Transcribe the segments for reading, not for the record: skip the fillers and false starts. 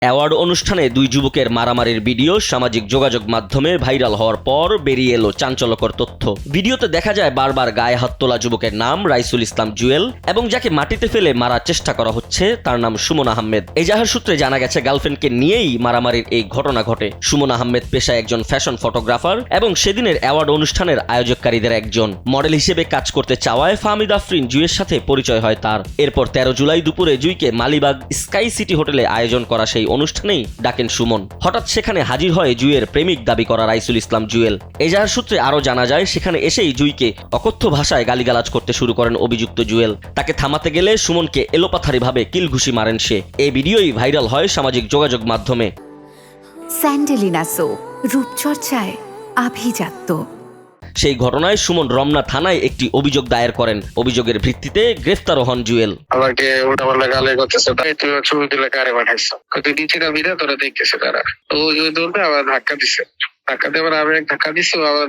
Award অনুষ্ঠানে দুই যুবকের মারামারির ভিডিও সামাজিক যোগাযোগ মাধ্যমে ভাইরাল হওয়ার পর বেরিয়ে এলো চাঞ্চল্যকর তথ্য। ভিডিওতে দেখা যায় বারবার গায়ে হাত তোলা যুবকের নাম রাইসুল ইসলাম জুয়েল এবং যাকে মাটিতে ফেলে মারার চেষ্টা করা হচ্ছে তার নাম সুমন আহমেদ। এজাহার সূত্রে জানা গেছে গার্লফ্রেন্ডকে নিয়েই মারামারির এই ঘটনা ঘটে। সুমন আহমেদ পেশায় একজন ফ্যাশন ফটোগ্রাফার এবং সেদিনের অ্যাওয়ার্ড অনুষ্ঠানের আয়োজককারীদের একজন। মডেল হিসেবে কাজ করতে চাওয়ায় ফাহমিদ আফরিন জুইয়ের সাথে পরিচয় হয় তার। এরপর 13 জুলাই দুপুরে জুইকে মালিবাগ স্কাই সিটি হোটেলে আয়োজন করা সেই অনুষ্ঠানেই ডাকেন সুমন। হঠাৎ সেখানে হাজির হয় জুইয়ের প্রেমিক দাবি করা রাইসুল ইসলাম জুয়েল। এজাহার সূত্রে আরও জানা যায় সেখানে এসেই জুইকে অকথ্য ভাষায় গালিগালাজ করতে শুরু করেন অভিযুক্ত জুয়েল। তাকে থামাতে গেলে সুমনকে এলোপাথারিভাবে কিলঘুষি মারেন সে। এই ভিডিওই ভাইরাল হয় সামাজিক যোগাযোগ মাধ্যমে। স্যান্ডেলিনা সো, রূপচর্চায় আভিজাত্য। সেই ঘটনায় সুমন রমনা থানায় একটি অভিযোগ দায়ের করেন। অভিযোগের ভিত্তিতে গ্রেফতারও হন জুয়েল। আমাকে উল্টাপাল্টা গালি করতেছে, তাই তুই ছবি তুলে কারে পাঠাইছো, তুই দিচ্ছি না বিনা তোরা দেখতেছে তারা। তো ওই দৌড়তে আবার ধাক্কা দিছে, ধাক্কা দেওয়ার আমি এক ধাক্কা দিচ্ছি, আবার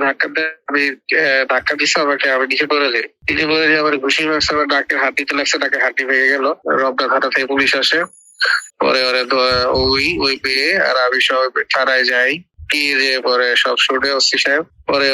ধাক্কা দিচ্ছে আমাকে, আমি নিচে পড়ে যাই। নিচে পড়ে যাই আবার ঘুষি মারছে, আমার ডাকের হাত দিতে লাগছে, ডাকের হাতটি ভেঙে গেল। রমনা থানা থেকে পুলিশ আসে, পরে ওই পেয়ে আর আমি সব থানায় যাই। পরে সব শুনে ওসি সাহেব পরে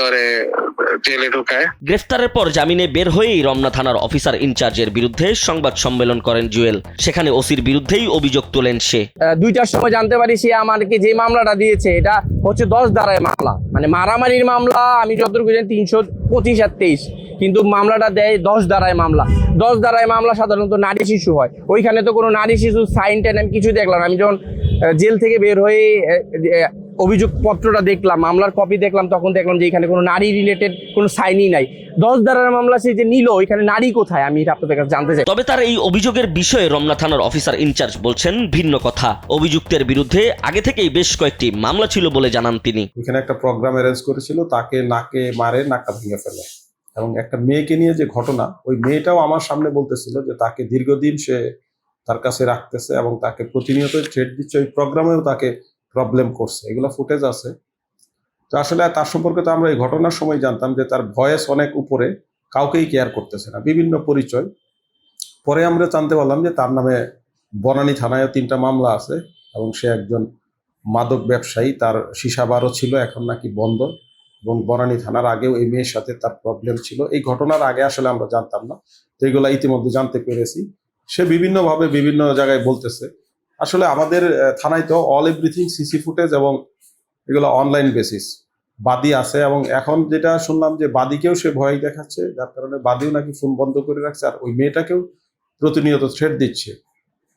জেলে ঢুকায়। গ্রেফতারের পর জামিনে বের হয়েই রমনা থানার অফিসার ইনচার্জের বিরুদ্ধে সংবাদ সম্মেলন করেন জুয়েল। সেখানে ওসির বিরুদ্ধেই অভিযোগ তোলেন সে। 2টার সময় জানতে পারি সে আমাকে যে মামলাটা দিয়েছে এটা হচ্ছে 10 ধারায় মামলা, মানে মারামারির মামলা। আমি যতটুকু জানি 325 আর 23, কিন্তু মামলাটা দেয় 10 ধারায় মামলা। 10 ধারায় মামলা সাধারণত নারী শিশু হয়, ওইখানে তো কোনো নারী শিশু সাইন টাইন আমি কিছু দেখলাম না। আমি যখন জেল থেকে বের হয়ে অভিযোগ পত্রটা দেখলাম, মামলার কপি দেখলাম, তখন দেখলাম যে এখানে কোনো নারী রিলেটেড কোনো সাইনই নাই। 10 ধারার মামলা সে যে নিল, এখানে নারী কোথায় আমি এটা আপনাদের কাছে জানতে চাই। তবে তার এই অভিযোগের বিষয়ে রমনা থানার অফিসার ইনচার্জ বলছেন ভিন্ন কথা। অভিযুক্তের বিরুদ্ধে আগে থেকেই বেশ কয়েকটি মামলা ছিল বলে জানান তিনি। এখানে একটা প্রোগ্রাম অ্যারেঞ্জ করেছিল, তাকে নাকে মারে, নাকটা ভেঙে ফেলে। এবং একটা মেয়েকে নিয়ে যে ঘটনা, ওই মেয়েটাও আমার সামনে বলতেছিল যে তাকে দীর্ঘদিন সে তার কাছে রাখতেছে এবং তাকে প্রতিনিয়ত থ্রেট দিচ্ছে। ওই প্রোগ্রামেও তাকে প্রবলেম করছে, এগুলো ফুটেজ আছে। তো আসলে তার সম্পর্কে তো আমরা এই ঘটনার সময় জানতাম যে তার ভয়েস অনেক উপরে, কাউকেই কেয়ার করতেছে না, বিভিন্ন পরিচয়। পরে আমরা জানতে পারলাম যে তার নামে বনানী থানায় 3টা মামলা আছে এবং সে একজন মাদক ব্যবসায়ী। তার সীসাবারও ছিল, এখন নাকি বন্ধ। এবং বনানী থানার আগেও এই মেয়ের সাথে তার প্রবলেম ছিল। এই ঘটনার আগে আসলে আমরা জানতাম না, তো এগুলো ইতিমধ্যে জানতে পেরেছি। সে বিভিন্নভাবে বিভিন্ন জায়গায় বলতেছে। আসলে আমাদের থানায় তো অল এভরিথিং সিসি ফুটেজ এবং এগুলো অনলাইন বেসিস। বাদী আছে এবং এখন যেটা শুনলাম যে বাদীকেও সে ভয় দেখাচ্ছে, যার কারণে বাদীও নাকি ফোন বন্ধ করে রাখছে, আর ওই মেয়েটাকেও প্রতিনিয়ত থ্রেট দিচ্ছে।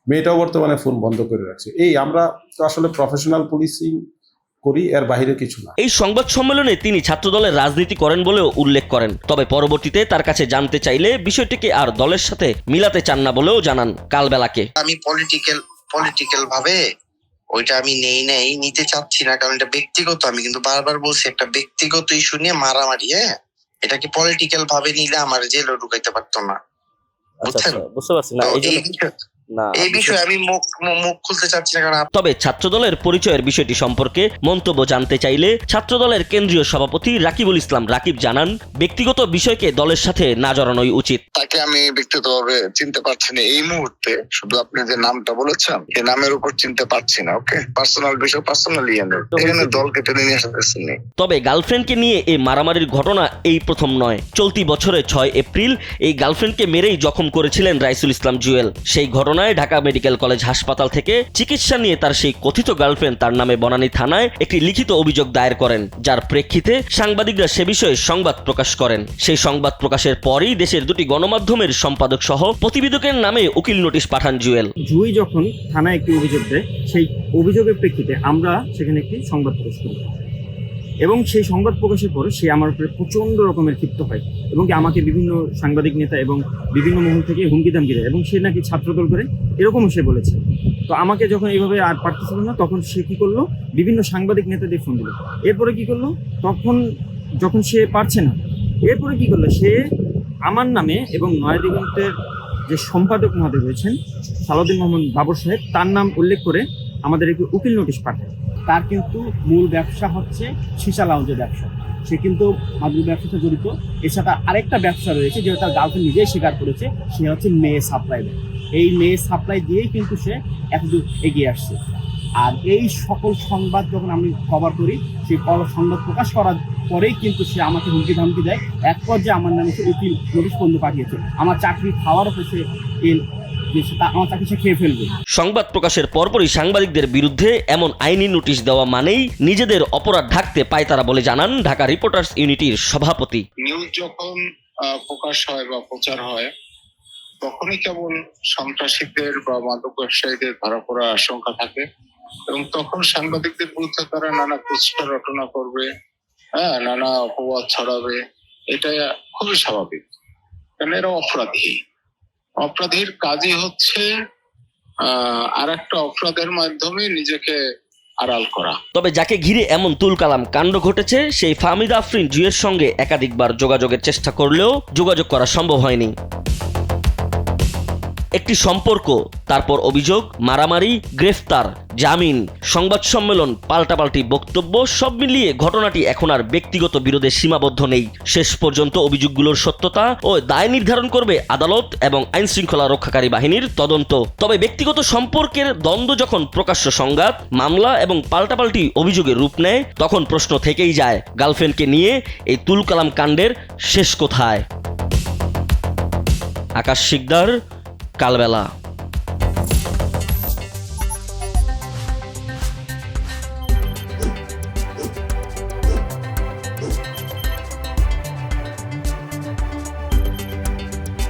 মেয়েটাও বর্তমানে ফোন বন্ধ করে রাখছে। আমরা তো আসলে প্রফেশনাল পুলিশিং করি, এর বাইরে কিছু না। এই সংবাদ সম্মেলনে তিনি ছাত্রদলের রাজনীতি করেন বলেও উল্লেখ করেন। তবে পরবর্তীতে তার কাছে জানতে চাইলে বিষয়টিকে আর দলের সাথে মিলাতে চান না বলেও জানান কালবেলাকে। আমি পলিটিক্যাল ভাবে ওইটা আমি নিতে চাচ্ছি না, কারণ এটা ব্যক্তিগত। আমি কিন্তু বারবার বলছি, একটা ব্যক্তিগত ইস্যু নিয়ে মারামারি, এটাকে পলিটিক্যাল ভাবে নিলে আমার জেলে ঢুকাইতে পারতো না, বুঝছেন? বুঝতে পারছি না এই বিষয়ে আমি মুখ খুলতে চাচ্ছি না। কারণ তবে ছাত্রদলের পরিচয়ের বিষয়টি সম্পর্কে মন্তব্য জানতে চাইলে ছাত্রদলের কেন্দ্রীয় সভাপতি রাকিবুল ইসলাম রাকিব জানান, ব্যক্তিগত বিষয়কে দলের সাথে না জড়ানোই উচিত। তাকে আমি ব্যক্তিগতভাবে চিনতে পারছি না এই মুহূর্তে, শুধু আপনি যে নামটা বলেছেন এই নামের উপর চিনতে পারছি না। ওকে, পার্সোনাল বিষয় পার্সোনালি, এখানে দলকে টেনে নিয়ে আসতেছি না। তবে গার্লফ্রেন্ডকে নিয়ে এই মারামারির ঘটনা এই প্রথম নয়। চলতি বছরে 6 এপ্রিল এই গার্লফ্রেন্ডকে মেরেই জখম করেছিলেন রাইসুল ইসলাম জুয়েল। সেই ঘটনায় ঢাকা মেডিকেল কলেজ হাসপাতাল থেকে চিকিৎসা নিয়ে তার সেই কথিত গার্লফ্রেন্ড তার নামে বনানী থানায় একটি লিখিত অভিযোগ দায়ের করেন, যার প্রেক্ষিতে সাংবাদিকরা সে বিষয়ে সংবাদ প্রকাশ করেন। সেই সংবাদ প্রকাশের পরই দেশের 2টি গণমাধ্যমের সম্পাদক সহ প্রতিবেদকের নামে উকিল নোটিশ পাঠান জুয়েল। জুই যখন থানায় একটি অভিযোগ দেয়, সেই অভিযোগের প্রেক্ষিতে আমরা সেখানে একটি সংবাদ প্রকাশ করি এবং সেই সংবাদ প্রকাশের পর সে আমার উপরে প্রচণ্ড রকমের ক্ষিপ্ত হয় এবং আমাকে বিভিন্ন সাংবাদিক নেতা এবং বিভিন্ন মহল থেকে হুমকি ধামকি দেয় এবং সে নাকি ছাত্রদল করে, এরকমও সে বলেছে। তো আমাকে যখন এইভাবে আর পারতেছিল না, তখন সে কী করলো, বিভিন্ন সাংবাদিক নেতাদের ফোন দিল। এরপরে কী করলো, যখন সে পারছে না, এরপরে কী করলো, সে আমার নামে এবং নয়াদিগন্তের যে সম্পাদক মহোদয় রয়েছেন সালাউদ্দিন মোহাম্মদ বাবর সাহেব, তার নাম উল্লেখ করে আমাদের একটি উকিল নোটিশ পাঠায়। তার কিন্তু মূল ব্যবসা হচ্ছে সীসা লাউঞ্জের ব্যবসা। সে কিন্তু মাদুর ব্যবসাতে জড়িত। এর সাথে আরেকটা ব্যবসা রয়েছে, যেটা তার গার্লফ্রেন্ড নিজেই স্বীকার করেছে, সে হচ্ছে মেয়ে সাপ্লাই দেয়। এই মেয়ে সাপ্লাই দিয়েই কিন্তু সে এতদূর এগিয়ে আসছে। আর এই সকল সংবাদ যখন আমি কভার করি, সেই সংবাদ প্রকাশ করার পরেই কিন্তু সে আমাকে হুমকি ধামকি দেয়। এক পর্যায়ে আমার নামে সে উকিল নোটিশ পর্যন্ত পাঠিয়েছে, আমার চাকরি খাওয়ার হচ্ছে আমার চাকরি সে খেয়ে ফেলবে। সংবাদ প্রকাশের পরপরই সাংবাদিকদের বিরুদ্ধে এমন আইনি নোটিশ দেওয়া মানেই নিজেদের অপরাধ ঢাকতে পায় তারা বলে জানান ঢাকা রিপোর্টার্স ইউনিটির সভাপতি। নিউজ যখন প্রকাশ হয় বা প্রচার হয় তখনই কেবল সন্ত্রাসীদের বা মাদক ব্যবসায়ীদের ধরা পড়ার আশঙ্কা থাকে, এবং তখন সাংবাদিকদের বিরুদ্ধে তারা নানা কুৎসা রটনা করবে, নানা অপবাদ ছড়াবে। এটা খুবই স্বাভাবিক, কারণ এরা অপরাধীর কাজই হচ্ছে আর একটা অপরাধের মাধ্যমে নিজেকে আড়াল করা। তবে যাকে ঘিরে এমন তুলকালাম কাণ্ড ঘটেছে সেই ফাহমিদা আফরিন জুয়ের সঙ্গে একাধিকবার যোগাযোগের চেষ্টা করলেও যোগাযোগ করা সম্ভব হয়নি। একটি সম্পর্ক, তারপর অভিযোগ, মারামারি, গ্রেফতার, জামিন, সংবাদ সম্মেলন, পাল্টাপাল্টি বক্তব্য, সব মিলিয়ে ঘটনাটি এখন আর ব্যক্তিগত বিরোধে সীমাবদ্ধ নেই। শেষ পর্যন্ত অভিযোগগুলোর সত্যতা ও দায় নির্ধারণ করবে আদালত এবং আইন শৃঙ্খলা রক্ষাকারী বাহিনীর তদন্ত। তবে ব্যক্তিগত সম্পর্কের দ্বন্দ্ব যখন প্রকাশ্য সংঘাত, মামলা এবং পাল্টাপাল্টি অভিযোগের রূপ নেয়, তখন প্রশ্ন থেকেই যায় গার্লফ্রেন্ডকে নিয়ে এই তুলকালাম কাণ্ডের শেষ কোথায়। আকাশ শিকদার, কালবেলা।